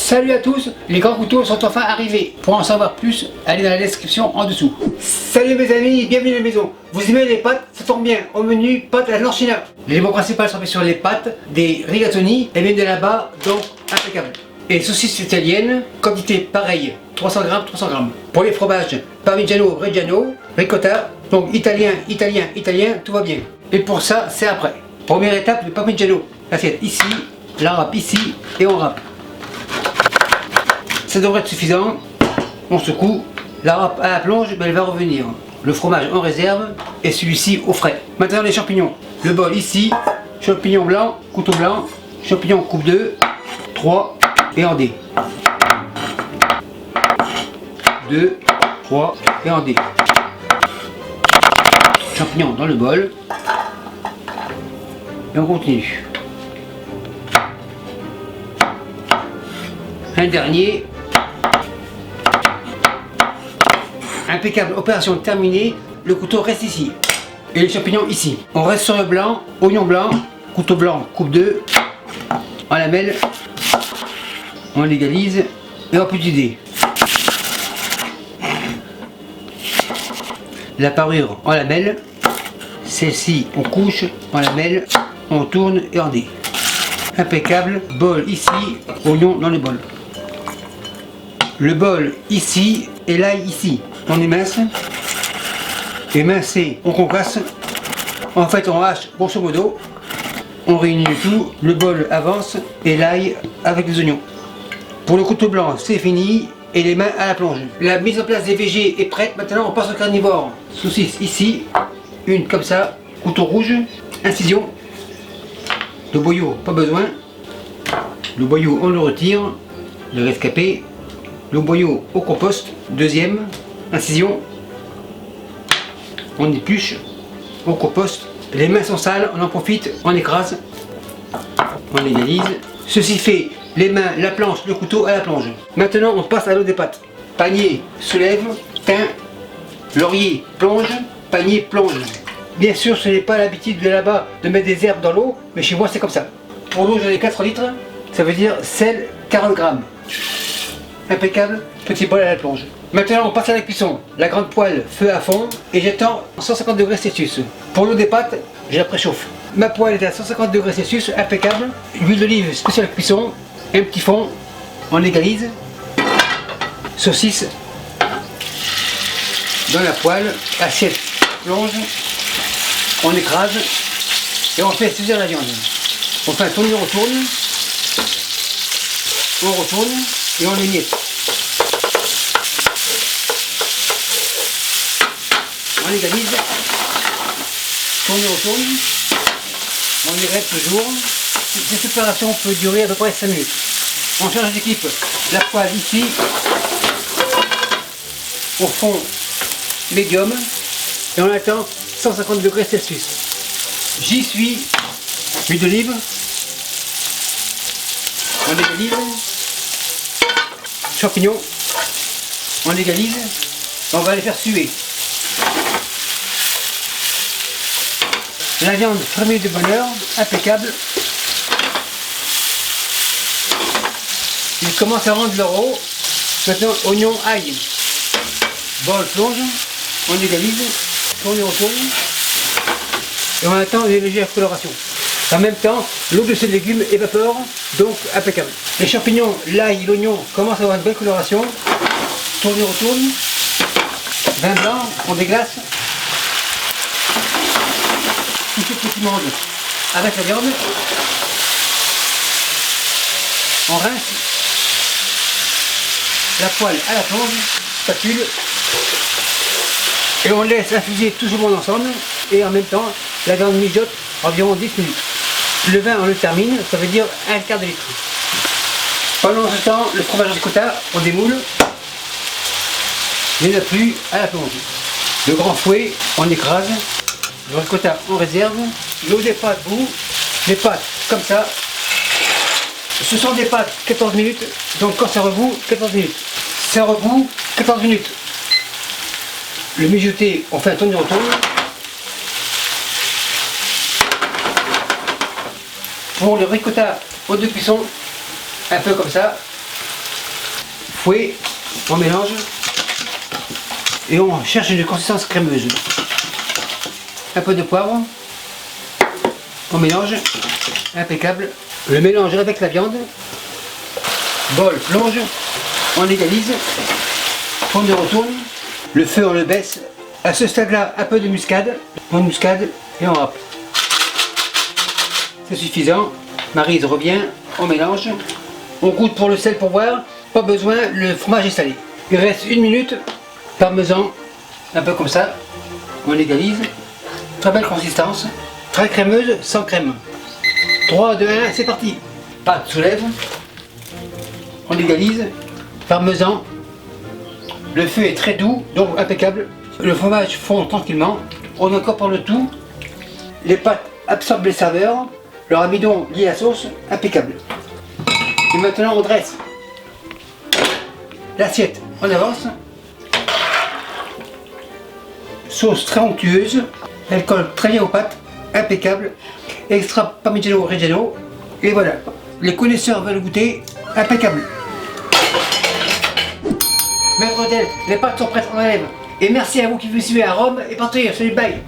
Salut à tous, les grands couteaux sont enfin arrivés. Pour en savoir plus, allez dans la description en dessous. Salut mes amis, bienvenue à la maison. Vous aimez les pâtes? Ça tombe bien, au menu pâtes à la blanchina. L'élément principal sont bien sûr les pâtes, des rigatoni, elles viennent de là-bas, donc impeccable. Et saucisses italiennes, quantité pareille, 300 g, 300 g. Pour les fromages, Parmigiano, Reggiano, ricotta, donc italien, tout va bien. Et pour ça, c'est après. Première étape, le Parmigiano. L'assiette ici, la râpe ici, et on râpe. Ça devrait être suffisant. On secoue. La râpe à la plonge, mais elle va revenir. Le fromage en réserve et celui-ci au frais. Maintenant les champignons. Le bol ici. Champignons blancs, couteau blanc. Champignons coupe 2, 3 et en D. 2, 3 et en D. Champignons dans le bol. Et on continue. Un dernier. Impeccable, opération terminée, le couteau reste ici. Et les champignons ici. On reste sur le blanc, oignon blanc, couteau blanc, coupe 2, en lamelle, on légalise et on peut d'idée. La parure en lamelle, celle-ci on couche en lamelle, on tourne et on dé. Impeccable, bol ici, oignon dans le bol. Le bol ici et l'ail ici. On émince, émincé, on concasse, en fait on hache grosso modo, on réunit le tout, le bol avance et l'ail avec les oignons. Pour le couteau blanc c'est fini et les mains à la plonge. La mise en place des végés est prête, maintenant on passe au carnivore. Saucisse ici, une comme ça, couteau rouge, incision, le boyau pas besoin, le boyau on le retire, le rescapé, le boyau au compost, deuxième, incision, on épluche, on composte, les mains sont sales, on en profite, on écrase, on légalise. Ceci fait, les mains, la planche, le couteau à la plonge. Maintenant on passe à l'eau des pâtes. Panier, soulève, thym, laurier, plonge, panier, plonge. Bien sûr ce n'est pas l'habitude de là-bas de mettre des herbes dans l'eau, mais chez moi c'est comme ça. Pour l'eau j'en ai 4 litres, ça veut dire sel 40 g. Impeccable, petit bol à la plonge. Maintenant on passe à la cuisson. La grande poêle, feu à fond, et j'attends 150 degrés Celsius. Pour l'eau des pâtes, je la préchauffe. Ma poêle est à 150 degrés Celsius, impeccable. Huile d'olive spéciale cuisson, un petit fond, on légalise. Saucisse dans la poêle, assiette plonge, on écrase et on fait saisir la viande. On fait un tourne, on retourne et on émiette. On légalise, tourne, on égrève toujours. Cette opération peut durer à peu près 5 minutes. On change d'équipe, la poêle ici, au fond médium, et on attend 150 degrés Celsius. J'y suis, huile d'olive, on légalise, champignons, on légalise, on va les faire suer. La viande frémit de bonheur, impeccable. Il commence à rendre leur eau. Maintenant, oignon, ail. Bol, plonge, on légalise, tourne et retourne. Et on attend une légère coloration. En même temps, l'eau de ces légumes évapore, donc impeccable. Les champignons, l'ail, l'oignon commencent à avoir une belle coloration. Tourne et retourne. Vin blanc, on déglace. Tout ce petit monde avec la viande. On rince la poêle à la plonge, spatule, et on laisse infuser tout ce monde ensemble, et en même temps la viande mijote environ 10 minutes. Le vin on le termine, ça veut dire un quart de litre. Pendant ce temps, le fromage ricotta, on démoule, il n'y en a plus à la plonge. Le grand fouet, on écrase. Le ricotta en réserve, l'eau des pâtes bout, les pâtes comme ça. Ce sont des pâtes 14 minutes, donc quand ça rebout, 14 minutes. Ça rebout, 14 minutes. Le mijoté, on fait un tourne-retourne. Pour le ricotta aux deux cuissons, un peu comme ça, fouet, on mélange et on cherche une consistance crémeuse. Un peu de poivre, on mélange, impeccable. Le mélange avec la viande, bol plonge, on égalise, on le retourne, le feu on le baisse. À ce stade-là, un peu de muscade, et on râpe. C'est suffisant. Maryse revient, on mélange, on goûte pour le sel pour voir. Pas besoin, le fromage est salé. Il reste 1 minute, parmesan, un peu comme ça, on égalise. Très belle consistance, très crémeuse, sans crème. 3, 2, 1, c'est parti. Pâte soulève, on égalise, parmesan. Le feu est très doux, donc impeccable. Le fromage fond tranquillement, on incorpore le tout. Les pâtes absorbent les saveurs, le amidon lié à la sauce, impeccable. Et maintenant on dresse l'assiette, on avance. Sauce très onctueuse, elle colle très bien aux pâtes, impeccable. Extra Parmigiano Reggiano, et voilà. Les connaisseurs veulent goûter, impeccable. Maître d'hôtel, les pâtes sont prêtes, on enlève. Et merci à vous qui vous suivez à Rome et partez, salut, bye.